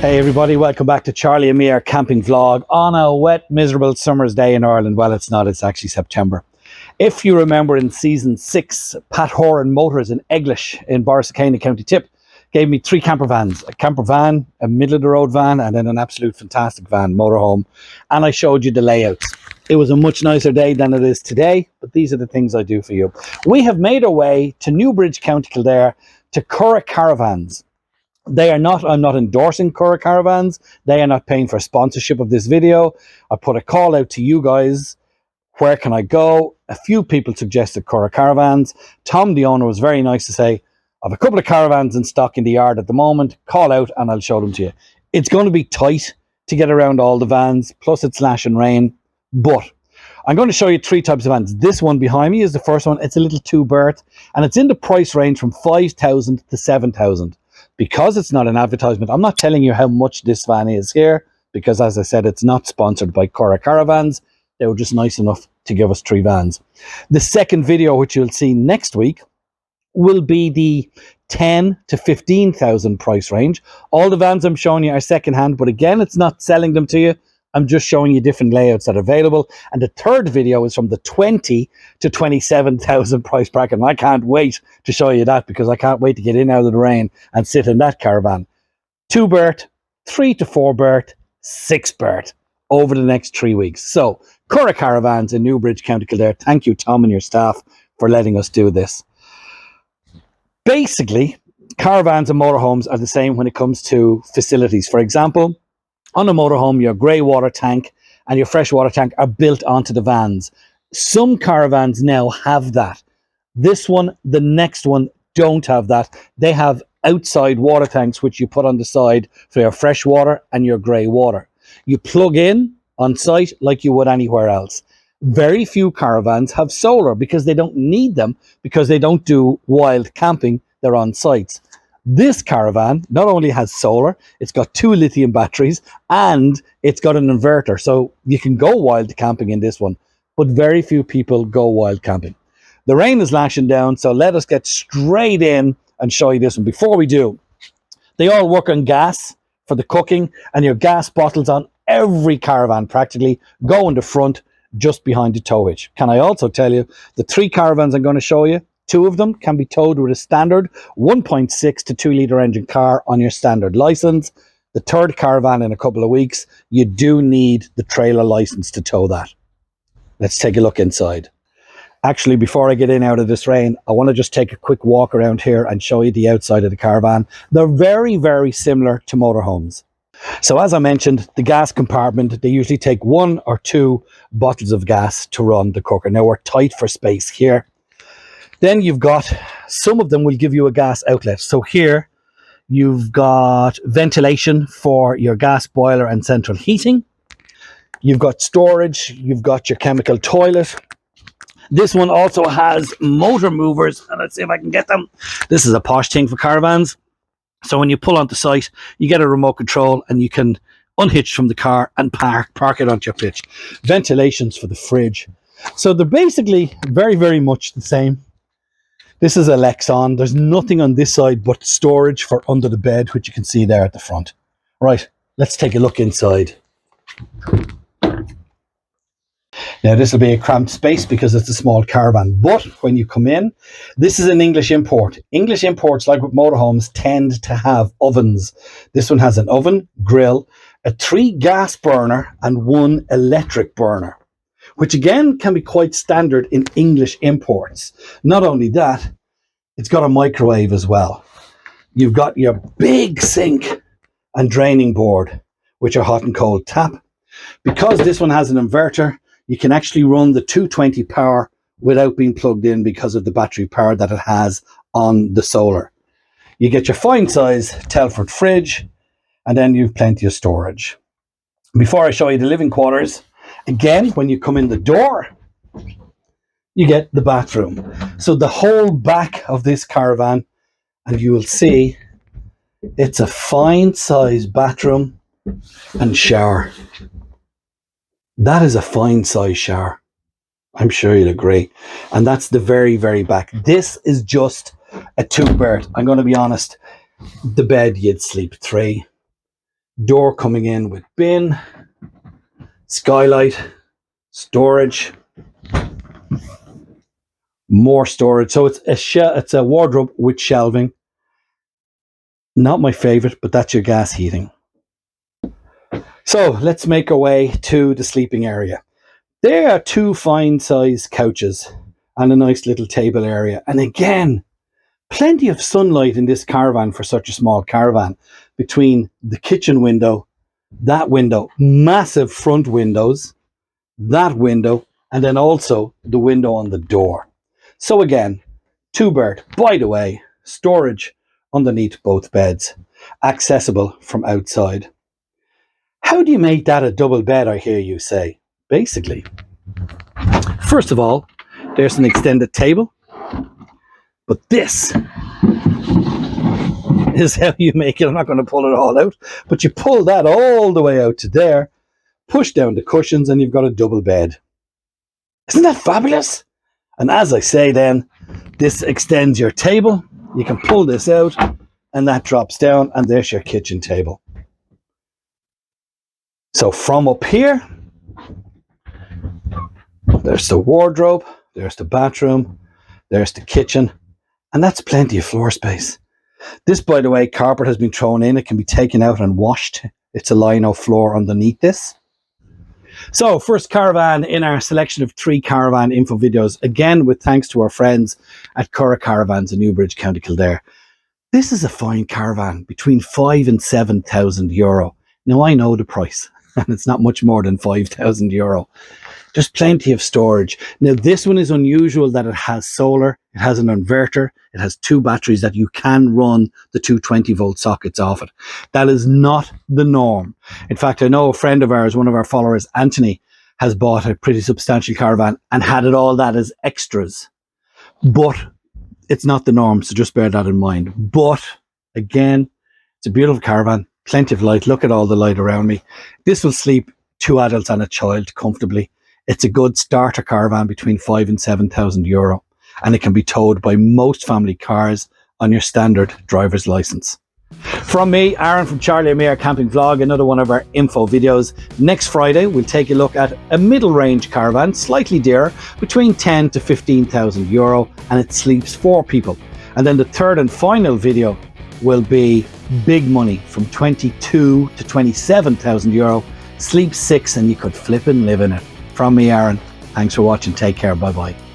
Hey everybody, welcome back to Charlie and me, our camping vlog on a wet, miserable summer's day in Ireland. Well, it's not, it's actually September. If you remember in season 6, Pat Horan Motors in Eglish in Borrisokane, County Tip, gave me 3 camper vans. A camper van, a middle-of-the-road van, and then an absolute fantastic van, motorhome. And I showed you the layouts. It was a much nicer day than it is today, but these are the things I do for you. We have made our way to Newbridge, County Kildare, to Caravans. They are not, I'm not endorsing Caravans. They are not paying for sponsorship of this video. I put a call out to you guys. Where can I go? A few people suggested Caravans. Tom, the owner, was very nice to say, I have a couple of caravans in stock in the yard at the moment. Call out and I'll show them to you. It's going to be tight to get around all the vans. Plus it's lashing rain. But I'm going to show you 3 types of vans. This one behind me is the first one. It's a little 2-berth. And it's in the price range from 5,000 to 7,000. Because it's not an advertisement, I'm not telling you how much this van is here, because as I said, it's not sponsored by Caravans. They were just nice enough to give us 3 vans. The second video, which you'll see next week, will be the 10 to 15,000 price range. All the vans I'm showing you are secondhand, but again, it's not selling them to you. I'm just showing you different layouts that are available. And the third video is from the 20 to 27,000 price bracket. And I can't wait to show you that, because I can't wait to get in out of the rain and sit in that caravan. 2-berth, 3 to 4-berth, 6-berth over the next 3 weeks. So, Caravans in Newbridge, County Kildare. Thank you, Tom, and your staff for letting us do this. Basically, caravans and motorhomes are the same when it comes to facilities. For example, on a motorhome, your grey water tank and your fresh water tank are built onto the vans. Some caravans now have that. This one, the next one, don't have that. They have outside water tanks which you put on the side for your fresh water and your grey water. You plug in on site like you would anywhere else. Very few caravans have solar because they don't need them, because they don't do wild camping. They're on sites. This caravan not only has solar, it's got 2 lithium batteries and it's got an inverter. So you can go wild camping in this one, but very few people go wild camping. The rain is lashing down, so let us get straight in and show you this one. Before we do, they all work on gas for the cooking, and your gas bottles on every caravan practically go in the front just behind the tow hitch. Can I also tell you, the 3 caravans I'm going to show you, 2 of them can be towed with a standard 1.6 to 2 litre engine car on your standard license. The 3rd caravan in a couple of weeks, you do need the trailer license to tow that. Let's take a look inside. Actually, before I get in out of this rain, I want to just take a quick walk around here and show you the outside of the caravan. They're very, very similar to motorhomes. So as I mentioned, the gas compartment, they usually take 1 or 2 bottles of gas to run the cooker. Now we're tight for space here. Then you've got, some of them will give you a gas outlet. So here you've got ventilation for your gas boiler and central heating. You've got storage, you've got your chemical toilet. This one also has motor movers, and let's see if I can get them. This is a posh thing for caravans. So when you pull onto site, you get a remote control and you can unhitch from the car and park it onto your pitch. Ventilations for the fridge. So they're basically very, very much the same. This is a Lexon. There's nothing on this side but storage for under the bed, which you can see there at the front. Right, let's take a look inside. Now this will be a cramped space because it's a small caravan, but when you come in, this is an English import. English imports, like with motorhomes, tend to have ovens. This one has an oven, grill, a 3 gas burner and 1 electric burner, which again can be quite standard in English imports. Not only that, it's got a microwave as well. You've got your big sink and draining board, which are hot and cold tap. Because this one has an inverter, you can actually run the 220 power without being plugged in because of the battery power that it has on the solar. You get your fine size Telford fridge, and then you've plenty of storage. Before I show you the living quarters, again, when you come in the door, you get the bathroom. So the whole back of this caravan, and you will see it's a fine size bathroom and shower. That is a fine size shower. I'm sure you'll agree. And that's the very, very back. This is just a 2-berth. I'm going to be honest. The bed, you'd sleep 3. Door coming in with bin, skylight, storage, more storage. So it's a wardrobe with shelving. Not my favorite, but that's your gas heating. So let's make our way to the sleeping area. There are 2 fine sized couches and a nice little table area. And again, plenty of sunlight in this caravan for such a small caravan. Between the kitchen window, that window, massive front windows, that window, and then also the window on the door. So again, 2 berth. By the way, storage underneath both beds, accessible from outside. How do you make that a double bed, I hear you say? Basically, first of all, there's an extended table, but this is how you make it. I'm not going to pull it all out, but you pull that all the way out to there, push down the cushions, and you've got a double bed. Isn't that fabulous? And as I say then, this extends your table. You can pull this out and that drops down, and there's your kitchen table. So from up here, there's the wardrobe, there's the bathroom, there's the kitchen, and that's plenty of floor space. This, by the way, carpet has been thrown in. It can be taken out and washed. It's a lino floor underneath this. So, first caravan in our selection of 3 caravan info videos, again with thanks to our friends at Caravans in Newbridge, County Kildare. This is a fine caravan, between 5,000 and 7,000 euro. Now, I know the price, and it's not much more than 5,000 euro. There's plenty of storage. Now, this one is unusual that it has solar, it has an inverter, it has 2 batteries that you can run the 220-volt sockets off it. That is not the norm. In fact, I know a friend of ours, one of our followers, Anthony, has bought a pretty substantial caravan and had it all that as extras. But it's not the norm, so just bear that in mind. But again, it's a beautiful caravan, plenty of light. Look at all the light around me. This will sleep 2 adults and a child comfortably. It's a good starter caravan between 5,000 and 7,000 euro, and it can be towed by most family cars on your standard driver's license. From me, Aaron from Charlie and Me, our camping vlog, another one of our info videos. Next Friday, we'll take a look at a middle range caravan, slightly dearer, between 10 to 15,000 euro, and it sleeps 4 people. And then the third and final video will be big money from 22 to 27,000 euro, sleeps 6, and you could flip and live in it. From me, Aaron, thanks for watching. Take care. Bye-bye.